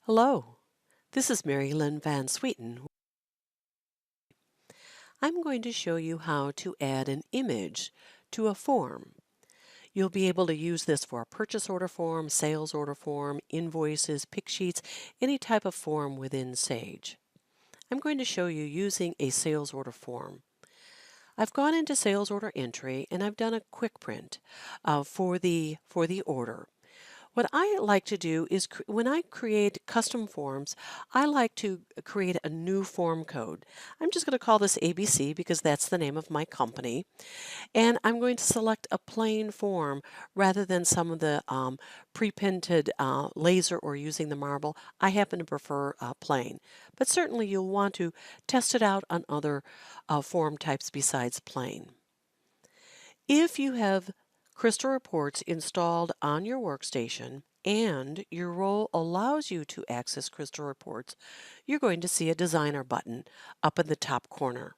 Hello, this is Mary Lynn Van Sweeten. I'm going to show you how to add an image to a form. You'll be able to use this for a purchase order form, sales order form, invoices, pick sheets, any type of form within Sage. I'm going to show you using a sales order form. I've gone into sales order entry and I've done a quick print for the order. What I like to do is when I create custom forms, I like to create a new form code. I'm just going to call this ABC because that's the name of my company. And I'm going to select a plain form rather than some of the pre-printed laser or using the marble. I happen to prefer plain. But certainly you'll want to test it out on other form types besides plain. If you have Crystal Reports installed on your workstation and your role allows you to access Crystal Reports, you're going to see a designer button up in the top corner.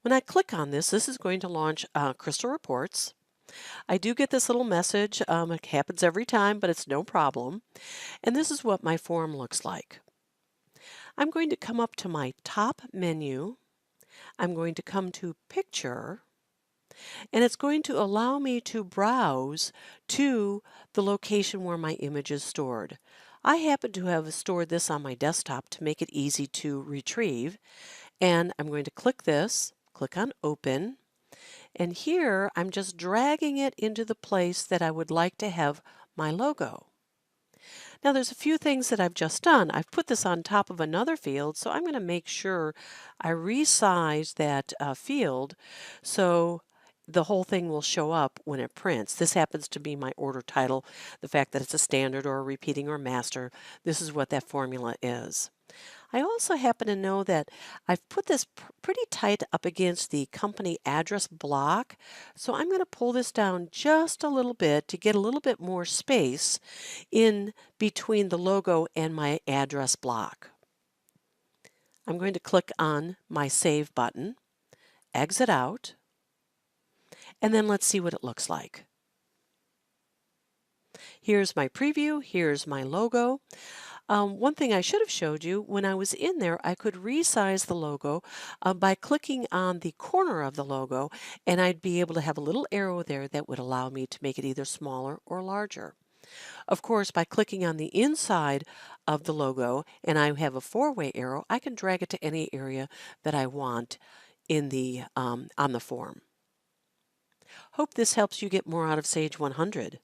When I click on this, this is going to launch Crystal Reports. I do get this little message. It happens every time, but it's no problem. And this is what my form looks like. I'm going to come up to my top menu. I'm going to come to Picture. And it's going to allow me to browse to the location where my image is stored. I happen to have stored this on my desktop to make it easy to retrieve. And I'm going to click this, click on Open, and here I'm just dragging it into the place that I would like to have my logo. Now there's a few things that I've just done. I've put this on top of another field, so I'm going to make sure I resize that field so the whole thing will show up when it prints. This happens to be my order title. The fact that it's a standard or a repeating or master, this is what that formula is. I also happen to know that I've put this pretty tight up against the company address block, so I'm going to pull this down just a little bit to get a little bit more space in between the logo and my address block. I'm going to click on my Save button, exit out, and then let's see what it looks like. Here's my preview, here's my logo. One thing I should have showed you, when I was in there, I could resize the logo by clicking on the corner of the logo, and I'd be able to have a little arrow there that would allow me to make it either smaller or larger. Of course, by clicking on the inside of the logo, and I have a four-way arrow, I can drag it to any area that I want in the on the form. Hope this helps you get more out of Sage 100.